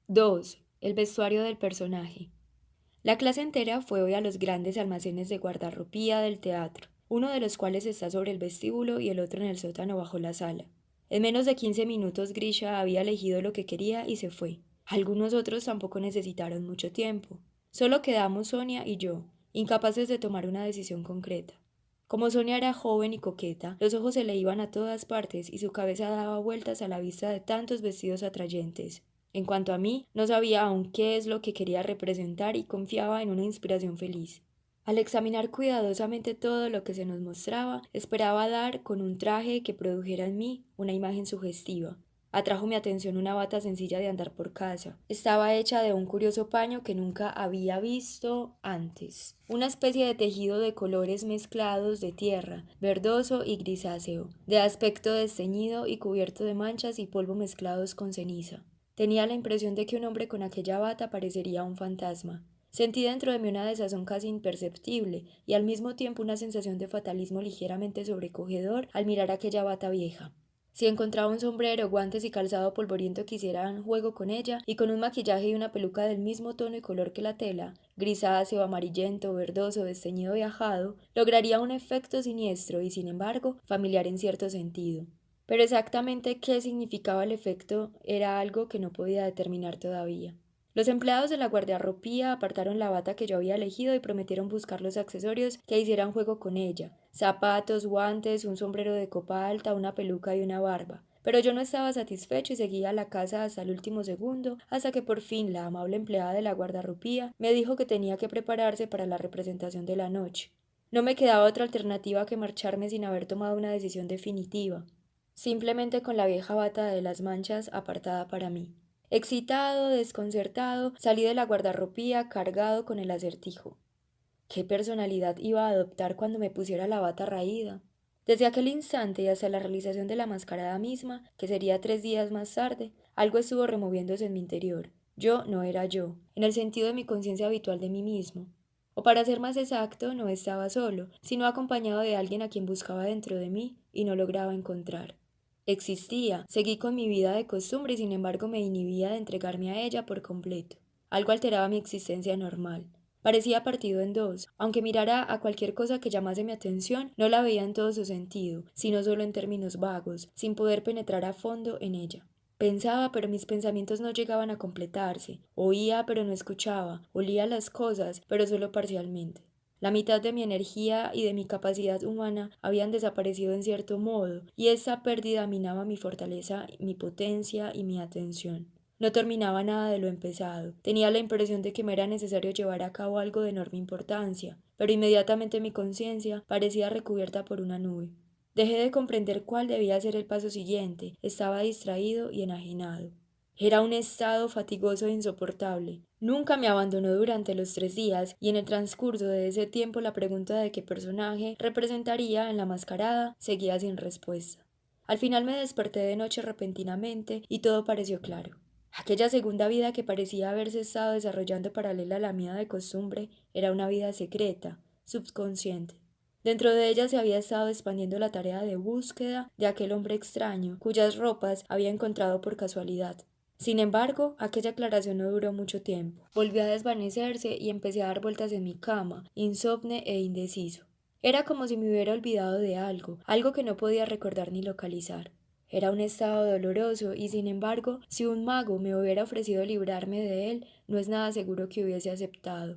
2. El vestuario del personaje. La clase entera fue hoy a los grandes almacenes de guardarropía del teatro, uno de los cuales está sobre el vestíbulo y el otro en el sótano bajo la sala. En menos de 15 minutos Grisha había elegido lo que quería y se fue. Algunos otros tampoco necesitaron mucho tiempo. Solo quedamos Sonia y yo, incapaces de tomar una decisión concreta. Como Sonia era joven y coqueta, los ojos se le iban a todas partes y su cabeza daba vueltas a la vista de tantos vestidos atrayentes. En cuanto a mí, no sabía aún qué es lo que quería representar y confiaba en una inspiración feliz. Al examinar cuidadosamente todo lo que se nos mostraba, esperaba dar con un traje que produjera en mí una imagen sugestiva. Atrajo mi atención una bata sencilla de andar por casa. Estaba hecha de un curioso paño que nunca había visto antes. Una especie de tejido de colores mezclados de tierra, verdoso y grisáceo, de aspecto desteñido y cubierto de manchas y polvo mezclados con ceniza. Tenía la impresión de que un hombre con aquella bata parecería un fantasma. Sentí dentro de mí una desazón casi imperceptible y al mismo tiempo una sensación de fatalismo ligeramente sobrecogedor al mirar aquella bata vieja. Si encontraba un sombrero, guantes y calzado polvoriento que hicieran juego con ella, y con un maquillaje y una peluca del mismo tono y color que la tela, grisáceo, amarillento, verdoso, desteñido y ajado, lograría un efecto siniestro y, sin embargo, familiar en cierto sentido. Pero exactamente qué significaba el efecto era algo que no podía determinar todavía. Los empleados de la guardarropía apartaron la bata que yo había elegido y prometieron buscar los accesorios que hicieran juego con ella: zapatos, guantes, un sombrero de copa alta, una peluca y una barba. Pero yo no estaba satisfecho y seguía a la casa hasta el último segundo, hasta que por fin la amable empleada de la guardarropía me dijo que tenía que prepararse para la representación de la noche. No me quedaba otra alternativa que marcharme sin haber tomado una decisión definitiva, simplemente con la vieja bata de las manchas apartada para mí. Excitado, desconcertado, salí de la guardarropía cargado con el acertijo. ¿Qué personalidad iba a adoptar cuando me pusiera la bata raída? Desde aquel instante y hasta la realización de la mascarada misma, que sería 3 días más tarde, algo estuvo removiéndose en mi interior. Yo no era yo, en el sentido de mi conciencia habitual de mí mismo. O para ser más exacto, no estaba solo, sino acompañado de alguien a quien buscaba dentro de mí y no lograba encontrar. Existía, seguí con mi vida de costumbre y sin embargo me inhibía de entregarme a ella por completo. Algo alteraba mi existencia normal. Parecía partido en dos. Aunque mirara a cualquier cosa que llamase mi atención, no la veía en todo su sentido, sino solo en términos vagos, sin poder penetrar a fondo en ella. Pensaba, pero mis pensamientos no llegaban a completarse. Oía, pero no escuchaba. Olía las cosas, pero solo parcialmente. La mitad de mi energía y de mi capacidad humana habían desaparecido en cierto modo, y esa pérdida minaba mi fortaleza, mi potencia y mi atención. No terminaba nada de lo empezado. Tenía la impresión de que me era necesario llevar a cabo algo de enorme importancia, pero inmediatamente mi conciencia parecía recubierta por una nube. Dejé de comprender cuál debía ser el paso siguiente. Estaba distraído y enajenado. Era un estado fatigoso e insoportable. Nunca me abandonó durante los 3 días, y en el transcurso de ese tiempo la pregunta de qué personaje representaría en la mascarada seguía sin respuesta. Al final me desperté de noche repentinamente y todo pareció claro. Aquella segunda vida que parecía haberse estado desarrollando paralela a la mía de costumbre era una vida secreta, subconsciente. Dentro de ella se había estado expandiendo la tarea de búsqueda de aquel hombre extraño, cuyas ropas había encontrado por casualidad. Sin embargo, aquella aclaración no duró mucho tiempo. Volvió a desvanecerse y empecé a dar vueltas en mi cama, insomne e indeciso. Era como si me hubiera olvidado de algo, algo que no podía recordar ni localizar. Era un estado doloroso y, sin embargo, si un mago me hubiera ofrecido librarme de él, no es nada seguro que hubiese aceptado.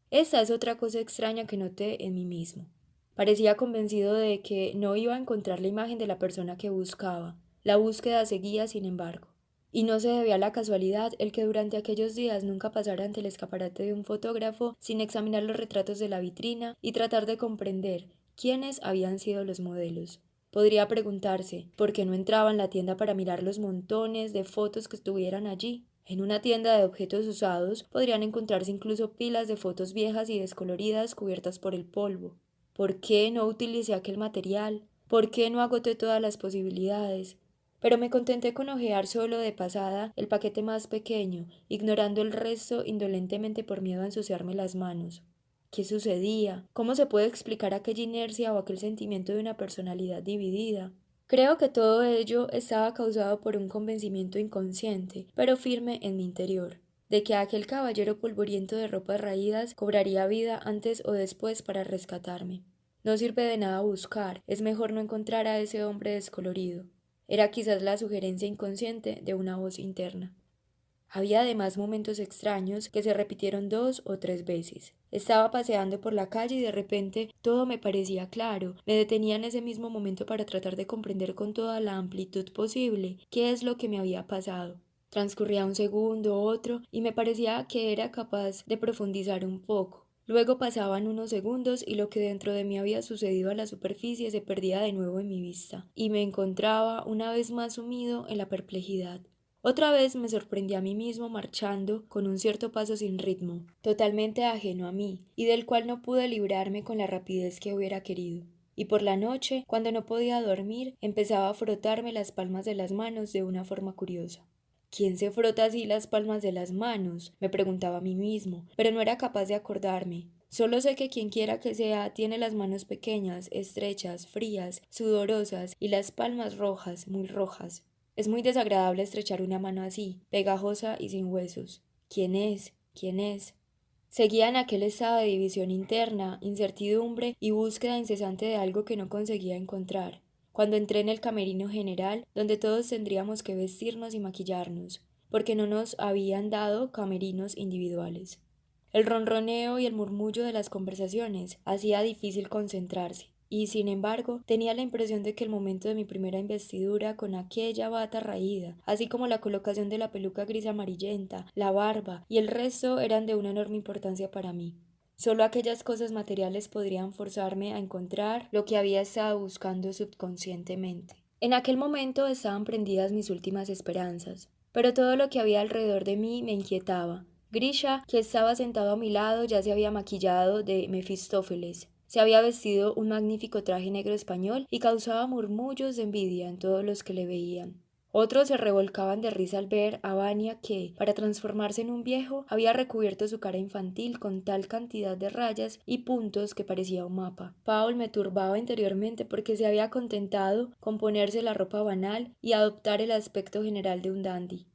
Esa es otra cosa extraña que noté en mí mismo. Parecía convencido de que no iba a encontrar la imagen de la persona que buscaba. La búsqueda seguía, sin embargo. Y no se debía a la casualidad el que durante aquellos días nunca pasara ante el escaparate de un fotógrafo sin examinar los retratos de la vitrina y tratar de comprender quiénes habían sido los modelos. Podría preguntarse por qué no entraba en la tienda para mirar los montones de fotos que estuvieran allí. En una tienda de objetos usados podrían encontrarse incluso pilas de fotos viejas y descoloridas cubiertas por el polvo. ¿Por qué no utilicé aquel material? ¿Por qué no agoté todas las posibilidades? Pero me contenté con hojear solo de pasada el paquete más pequeño, ignorando el resto indolentemente por miedo a ensuciarme las manos. ¿Qué sucedía? ¿Cómo se puede explicar aquella inercia o aquel sentimiento de una personalidad dividida? Creo que todo ello estaba causado por un convencimiento inconsciente, pero firme en mi interior, de que aquel caballero polvoriento de ropas raídas cobraría vida antes o después para rescatarme. No sirve de nada buscar, es mejor no encontrar a ese hombre descolorido. Era quizás la sugerencia inconsciente de una voz interna. Había además momentos extraños que se repitieron 2 o 3 veces. Estaba paseando por la calle y de repente todo me parecía claro. Me detenía en ese mismo momento para tratar de comprender con toda la amplitud posible qué es lo que me había pasado. Transcurría un segundo, otro, y me parecía que era capaz de profundizar un poco. Luego pasaban unos segundos y lo que dentro de mí había sucedido a la superficie se perdía de nuevo en mi vista, y me encontraba una vez más sumido en la perplejidad. Otra vez me sorprendí a mí mismo marchando con un cierto paso sin ritmo, totalmente ajeno a mí, y del cual no pude librarme con la rapidez que hubiera querido. Y por la noche, cuando no podía dormir, empezaba a frotarme las palmas de las manos de una forma curiosa. ¿Quién se frota así las palmas de las manos? Me preguntaba a mí mismo, pero no era capaz de acordarme. Solo sé que quien quiera que sea tiene las manos pequeñas, estrechas, frías, sudorosas y las palmas rojas, muy rojas. Es muy desagradable estrechar una mano así, pegajosa y sin huesos. ¿Quién es? ¿Quién es? Seguía en aquel estado de división interna, incertidumbre y búsqueda incesante de algo que no conseguía encontrar, cuando entré en el camerino general, donde todos tendríamos que vestirnos y maquillarnos, porque no nos habían dado camerinos individuales. El ronroneo y el murmullo de las conversaciones hacía difícil concentrarse, y sin embargo tenía la impresión de que el momento de mi primera investidura con aquella bata raída, así como la colocación de la peluca gris amarillenta, la barba y el resto eran de una enorme importancia para mí. Solo aquellas cosas materiales podrían forzarme a encontrar lo que había estado buscando subconscientemente. En aquel momento estaban prendidas mis últimas esperanzas, pero todo lo que había alrededor de mí me inquietaba. Grisha, que estaba sentado a mi lado, ya se había maquillado de Mefistófeles. Se había vestido un magnífico traje negro español y causaba murmullos de envidia en todos los que le veían. Otros se revolcaban de risa al ver a Vania que, para transformarse en un viejo, había recubierto su cara infantil con tal cantidad de rayas y puntos que parecía un mapa. Paul me turbaba interiormente porque se había contentado con ponerse la ropa banal y adoptar el aspecto general de un dandy.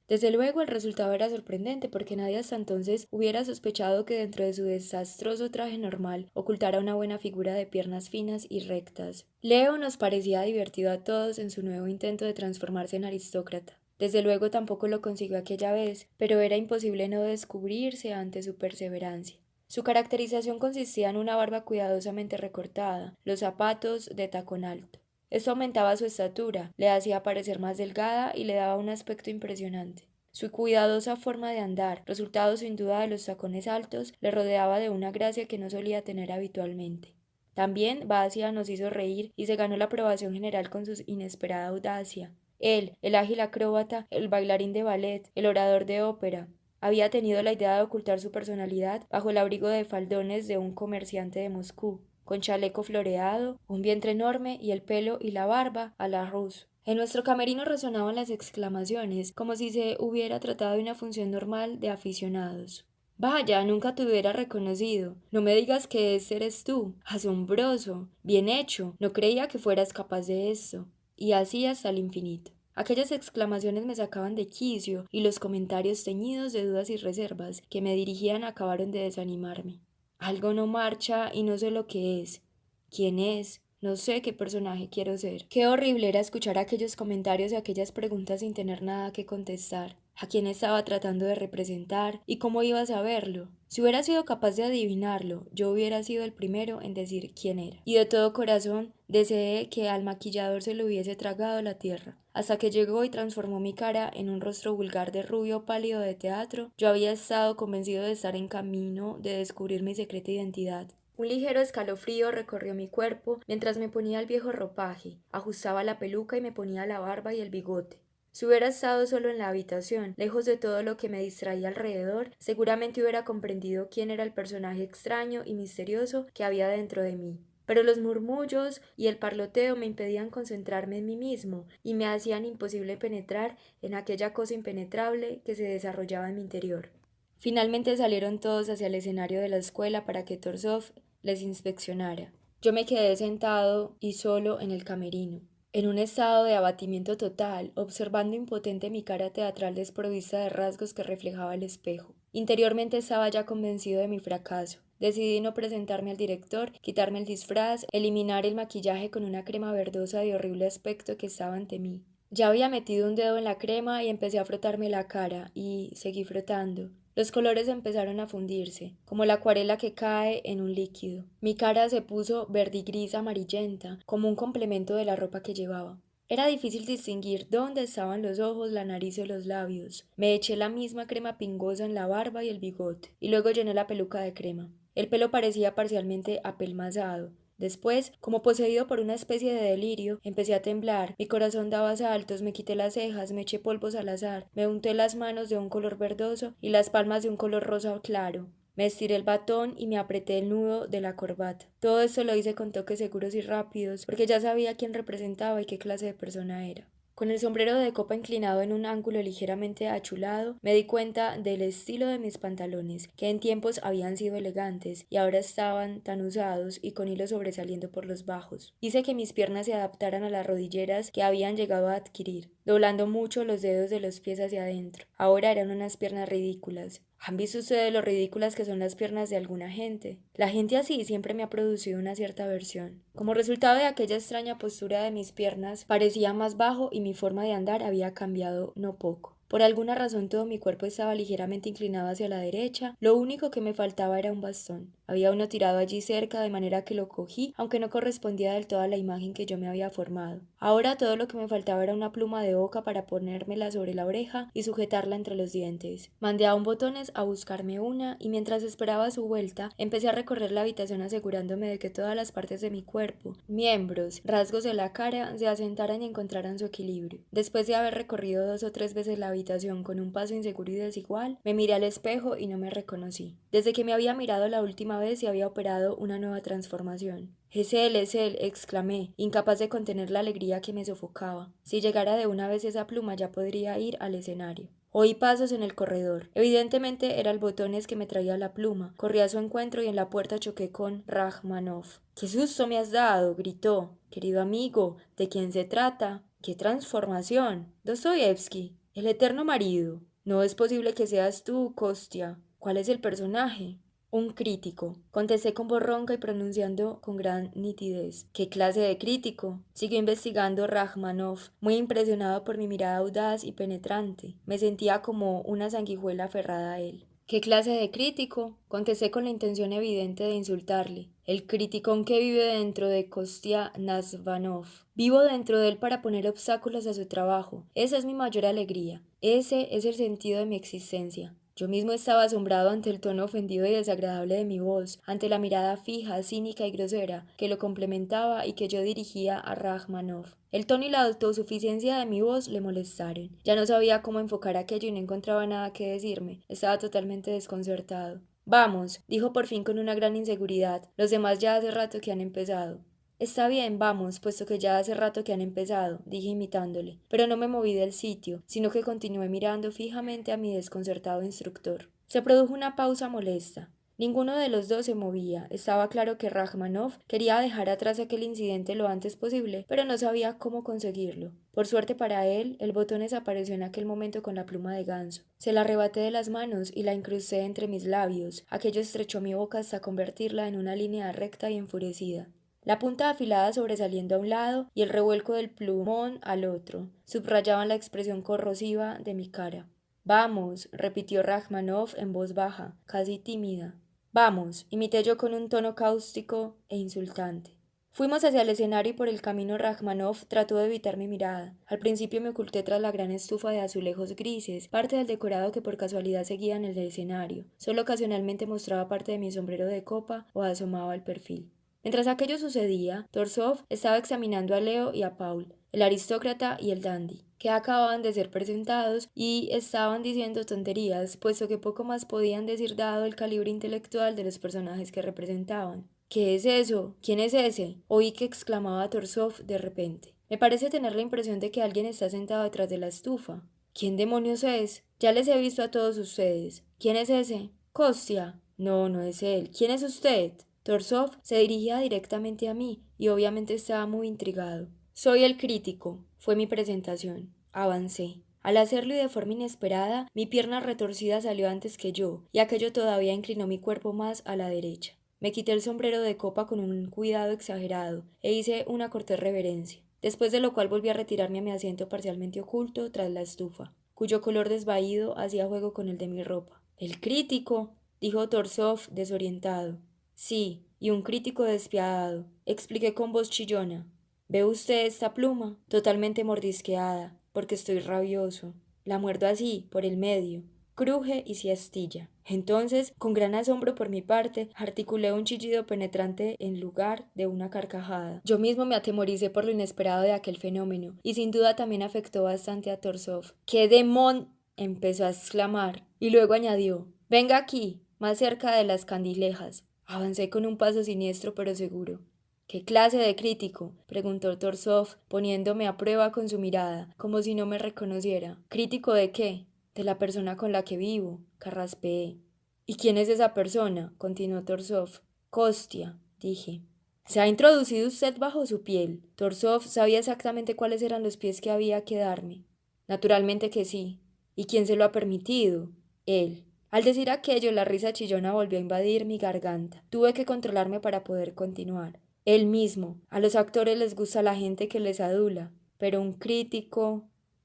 Desde luego el resultado era sorprendente porque nadie hasta entonces hubiera sospechado que dentro de su desastroso traje normal ocultara una buena figura de piernas finas y rectas. Leo nos parecía divertido a todos en su nuevo intento de transformarse en aristócrata. Desde luego tampoco lo consiguió aquella vez, pero era imposible no descubrirse ante su perseverancia. Su caracterización consistía en una barba cuidadosamente recortada, los zapatos de tacón alto. Esto aumentaba su estatura, le hacía parecer más delgada y le daba un aspecto impresionante. Su cuidadosa forma de andar, resultado sin duda de los tacones altos, le rodeaba de una gracia que no solía tener habitualmente. También Basia nos hizo reír y se ganó la aprobación general con su inesperada audacia. Él, el ágil acróbata, el bailarín de ballet, el orador de ópera, había tenido la idea de ocultar su personalidad bajo el abrigo de faldones de un comerciante de Moscú, con chaleco floreado, un vientre enorme y el pelo y la barba a la Rus. En nuestro camerino resonaban las exclamaciones, como si se hubiera tratado de una función normal de aficionados. Vaya, nunca te hubiera reconocido. No me digas que ese eres tú. Asombroso. Bien hecho. No creía que fueras capaz de esto. Y así hasta el infinito. Aquellas exclamaciones me sacaban de quicio y los comentarios teñidos de dudas y reservas que me dirigían acabaron de desanimarme. Algo no marcha y no sé lo que es. ¿Quién es? No sé qué personaje quiero ser. Qué horrible era escuchar aquellos comentarios y aquellas preguntas sin tener nada que contestar. ¿A quién estaba tratando de representar y cómo iba a saberlo? Si hubiera sido capaz de adivinarlo, yo hubiera sido el primero en decir quién era. Y de todo corazón deseé que al maquillador se le hubiese tragado la tierra. Hasta que llegó y transformó mi cara en un rostro vulgar de rubio pálido de teatro, yo había estado convencido de estar en camino de descubrir mi secreta identidad. Un ligero escalofrío recorrió mi cuerpo mientras me ponía el viejo ropaje, ajustaba la peluca y me ponía la barba y el bigote. Si hubiera estado solo en la habitación, lejos de todo lo que me distraía alrededor, seguramente hubiera comprendido quién era el personaje extraño y misterioso que había dentro de mí. Pero los murmullos y el parloteo me impedían concentrarme en mí mismo y me hacían imposible penetrar en aquella cosa impenetrable que se desarrollaba en mi interior. Finalmente salieron todos hacia el escenario de la escuela para que Torsov les inspeccionara. Yo me quedé sentado y solo en el camerino. en un estado de abatimiento total, observando impotente mi cara teatral desprovista de rasgos que reflejaba el espejo. Interiormente estaba ya convencido de mi fracaso. Decidí no presentarme al director, quitarme el disfraz, eliminar el maquillaje con una crema verdosa de horrible aspecto que estaba ante mí. Ya había metido un dedo en la crema y empecé a frotarme la cara, y seguí frotando. Los colores empezaron a fundirse, como la acuarela que cae en un líquido. Mi cara se puso verdigris amarillenta, como un complemento de la ropa que llevaba. Era difícil distinguir dónde estaban los ojos, la nariz o los labios. Me eché la misma crema pingosa en la barba y el bigote, y luego llené la peluca de crema. El pelo parecía parcialmente apelmazado. Después, como poseído por una especie de delirio, empecé a temblar, mi corazón daba saltos, me quité las cejas, me eché polvos al azar, me unté las manos de un color verdoso y las palmas de un color rosa claro. Me estiré el batón y me apreté el nudo de la corbata. Todo esto lo hice con toques seguros y rápidos, porque ya sabía quién representaba y qué clase de persona era. Con el sombrero de copa inclinado en un ángulo ligeramente achulado, me di cuenta del estilo de mis pantalones, que en tiempos habían sido elegantes y ahora estaban tan usados y con hilos sobresaliendo por los bajos. Hice que mis piernas se adaptaran a las rodilleras que habían llegado a adquirir, doblando mucho los dedos de los pies hacia adentro. Ahora eran unas piernas ridículas. ¿Han visto ustedes lo ridículas que son las piernas de alguna gente? La gente así siempre me ha producido una cierta aversión. Como resultado de aquella extraña postura de mis piernas, parecía más bajo y mi forma de andar había cambiado no poco. Por alguna razón todo mi cuerpo estaba ligeramente inclinado hacia la derecha, lo único que me faltaba era un bastón. Había uno tirado allí cerca de manera que lo cogí, aunque no correspondía del todo a la imagen que yo me había formado. Ahora todo lo que me faltaba era una pluma de oca para ponérmela sobre la oreja y sujetarla entre los dientes. Mandé a un botones a buscarme una y mientras esperaba su vuelta empecé a recorrer la habitación asegurándome de que todas las partes de mi cuerpo, miembros, rasgos de la cara se asentaran y encontraran su equilibrio. Después de haber recorrido 2 o 3 veces la habitación con un paso inseguro y desigual, me miré al espejo y no me reconocí. Desde que me había mirado la última vez se había operado una nueva transformación. Es él, exclamé, incapaz de contener la alegría que me sofocaba. Si llegara de una vez esa pluma ya podría ir al escenario. Oí pasos en el corredor. Evidentemente era el botones que me traía la pluma. Corrí a su encuentro y en la puerta choqué con Rachmaninoff. —¡Qué susto me has dado! —gritó. —Querido amigo, ¿de quién se trata? —¡Qué transformación! —Dostoyevsky, el eterno marido. —No es posible que seas tú, Kostya. —¿Cuál es el personaje? —Un crítico —contesté con voz ronca y pronunciando con gran nitidez. —¿Qué clase de crítico? Siguió investigando Rachmaninoff, muy impresionado por mi mirada audaz y penetrante. Me sentía como una sanguijuela aferrada a él. —¿Qué clase de crítico? Contesté con la intención evidente de insultarle. —El criticón que vive dentro de Kostya Nasvanov. Vivo dentro de él para poner obstáculos a su trabajo. Esa es mi mayor alegría. Ese es el sentido de mi existencia. Yo mismo estaba asombrado ante el tono ofendido y desagradable de mi voz, ante la mirada fija, cínica y grosera que lo complementaba y que yo dirigía a Rachmaninoff. El tono y la autosuficiencia de mi voz le molestaron. Ya no sabía cómo enfocar aquello y no encontraba nada que decirme. Estaba totalmente desconcertado. —Vamos —dijo por fin con una gran inseguridad—, los demás ya hace rato que han empezado. —Está bien, vamos, puesto que ya hace rato que han empezado —dije imitándole—, pero no me moví del sitio, sino que continué mirando fijamente a mi desconcertado instructor. Se produjo una pausa molesta. Ninguno de los dos se movía. Estaba claro que Rachmaninoff quería dejar atrás aquel incidente lo antes posible, pero no sabía cómo conseguirlo. Por suerte para él, el botón desapareció en aquel momento con la pluma de ganso. Se la arrebaté de las manos y la incrusté entre mis labios. Aquello estrechó mi boca hasta convertirla en una línea recta y enfurecida. La punta afilada sobresaliendo a un lado y el revuelco del plumón al otro subrayaban la expresión corrosiva de mi cara. —Vamos —repitió Rachmaninoff en voz baja, casi tímida. —Vamos —imité yo con un tono cáustico e insultante. Fuimos hacia el escenario y por el camino Rachmaninoff trató de evitar mi mirada. Al principio me oculté tras la gran estufa de azulejos grises, parte del decorado que por casualidad seguía en el escenario. Solo ocasionalmente mostraba parte de mi sombrero de copa o asomaba al perfil. Mientras aquello sucedía, Torsov estaba examinando a Leo y a Paul, el aristócrata y el dandy, que acababan de ser presentados y estaban diciendo tonterías, puesto que poco más podían decir dado el calibre intelectual de los personajes que representaban. —¿Qué es eso? ¿Quién es ese? —oí que exclamaba Torsov de repente. Me parece tener la impresión de que alguien está sentado detrás de la estufa. —¿Quién demonios es? Ya les he visto a todos ustedes. —¿Quién es ese? —Kostya. —No, no es él. ¿Quién es usted? Torsov se dirigía directamente a mí y obviamente estaba muy intrigado. Soy el crítico, fue mi presentación. Avancé. Al hacerlo y de forma inesperada, mi pierna retorcida salió antes que yo, y aquello todavía inclinó mi cuerpo más a la derecha. Me quité el sombrero de copa con un cuidado exagerado, e hice una cortés reverencia, después de lo cual volví a retirarme a mi asiento parcialmente oculto tras la estufa, cuyo color desvaído hacía juego con el de mi ropa. «El crítico», dijo Torsov, desorientado. «Sí, y un crítico despiadado», expliqué con voz chillona. ¿Ve usted esta pluma? Totalmente mordisqueada, porque estoy rabioso. La muerdo así, por el medio. Cruje y se astilla. Entonces, con gran asombro por mi parte, articulé un chillido penetrante en lugar de una carcajada. Yo mismo me atemoricé por lo inesperado de aquel fenómeno, y sin duda también afectó bastante a Torsov. ¡Qué demon! Empezó a exclamar, y luego añadió: «Venga aquí, más cerca de las candilejas». Avancé con un paso siniestro pero seguro. «¿Qué clase de crítico?», preguntó Torsov, poniéndome a prueba con su mirada, como si no me reconociera. «¿Crítico de qué?». «De la persona con la que vivo», carraspeé. «¿Y quién es esa persona?», continuó Torsov. «Kostia», dije. «¿Se ha introducido usted bajo su piel?». Torsov sabía exactamente cuáles eran los pies que había que darme. «Naturalmente que sí». «¿Y quién se lo ha permitido?». «Él». Al decir aquello, la risa chillona volvió a invadir mi garganta. Tuve que controlarme para poder continuar. Él mismo. A los actores les gusta la gente que les adula, pero un crítico...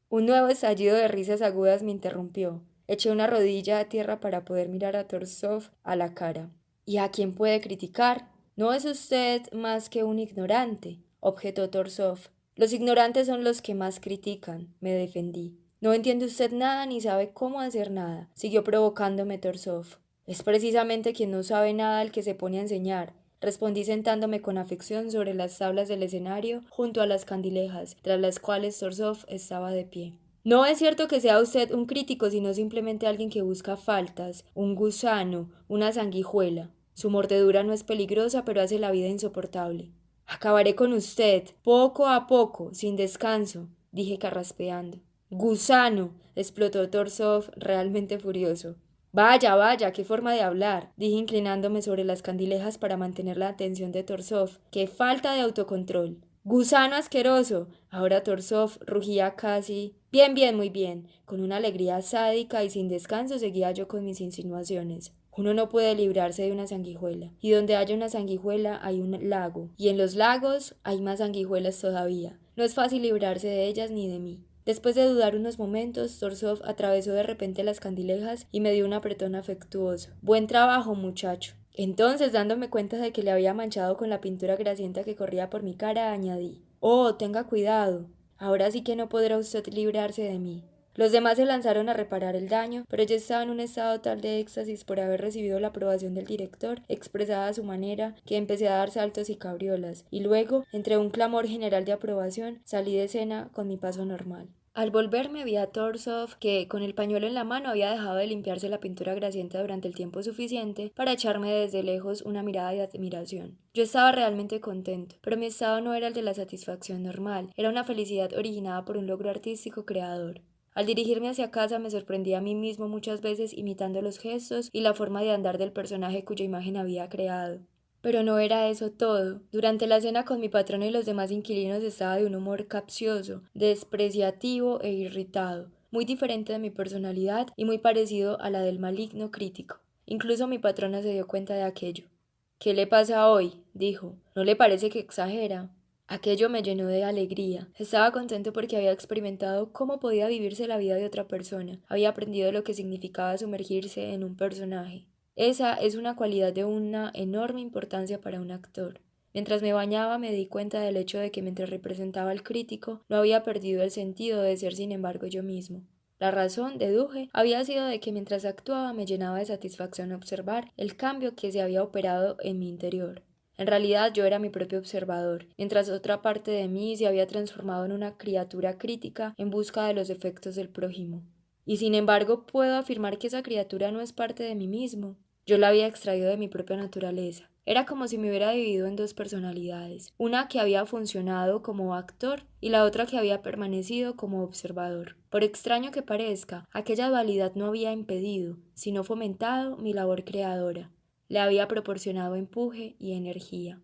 Un nuevo estallido de risas agudas me interrumpió. Eché una rodilla a tierra para poder mirar a Torsov a la cara. ¿Y a quién puede criticar? No es usted más que un ignorante, objetó Torsov. Los ignorantes son los que más critican, me defendí. No entiende usted nada ni sabe cómo hacer nada, siguió provocándome Torsov. Es precisamente quien no sabe nada el que se pone a enseñar, respondí sentándome con afección sobre las tablas del escenario junto a las candilejas, tras las cuales Torsov estaba de pie. No es cierto que sea usted un crítico, sino simplemente alguien que busca faltas, un gusano, una sanguijuela. Su mordedura no es peligrosa, pero hace la vida insoportable. Acabaré con usted, poco a poco, sin descanso, dije carraspeando. Gusano, explotó Torsov, realmente furioso. Vaya, vaya, qué forma de hablar, dije inclinándome sobre las candilejas para mantener la atención de Torsov. Qué falta de autocontrol. Gusano asqueroso. Ahora Torsov rugía casi. Bien, bien, muy bien. Con una alegría sádica y sin descanso seguía yo con mis insinuaciones. Uno no puede librarse de una sanguijuela. Y donde haya una sanguijuela hay un lago. Y en los lagos hay más sanguijuelas todavía. No es fácil librarse de ellas ni de mí. Después de dudar unos momentos, Torsov atravesó de repente las candilejas y me dio un apretón afectuoso. Buen trabajo, muchacho. Entonces, dándome cuenta de que le había manchado con la pintura grasienta que corría por mi cara, añadí: «Oh, tenga cuidado. Ahora sí que no podrá usted librarse de mí». Los demás se lanzaron a reparar el daño, pero yo estaba en un estado tal de éxtasis por haber recibido la aprobación del director, expresada a su manera, que empecé a dar saltos y cabriolas, y luego, entre un clamor general de aprobación, salí de escena con mi paso normal. Al volverme vi a Torsov, que con el pañuelo en la mano había dejado de limpiarse la pintura grasienta durante el tiempo suficiente para echarme desde lejos una mirada de admiración. Yo estaba realmente contento, pero mi estado no era el de la satisfacción normal, era una felicidad originada por un logro artístico creador. Al dirigirme hacia casa me sorprendí a mí mismo muchas veces imitando los gestos y la forma de andar del personaje cuya imagen había creado. Pero no era eso todo. Durante la cena con mi patrón y los demás inquilinos estaba de un humor capcioso, despreciativo e irritado, muy diferente de mi personalidad y muy parecido a la del maligno crítico. Incluso mi patrona se dio cuenta de aquello. «¿Qué le pasa hoy?», dijo. «¿No le parece que exagera?». Aquello me llenó de alegría. Estaba contento porque había experimentado cómo podía vivirse la vida de otra persona. Había aprendido lo que significaba sumergirse en un personaje. Esa es una cualidad de una enorme importancia para un actor. Mientras me bañaba me di cuenta del hecho de que mientras representaba al crítico no había perdido el sentido de ser sin embargo yo mismo. La razón, deduje, había sido de que mientras actuaba me llenaba de satisfacción observar el cambio que se había operado en mi interior. En realidad yo era mi propio observador, mientras otra parte de mí se había transformado en una criatura crítica en busca de los defectos del prójimo. Y sin embargo puedo afirmar que esa criatura no es parte de mí mismo. Yo la había extraído de mi propia naturaleza. Era como si me hubiera dividido en dos personalidades, una que había funcionado como actor y la otra que había permanecido como observador. Por extraño que parezca, aquella dualidad no había impedido, sino fomentado mi labor creadora. Le había proporcionado empuje y energía.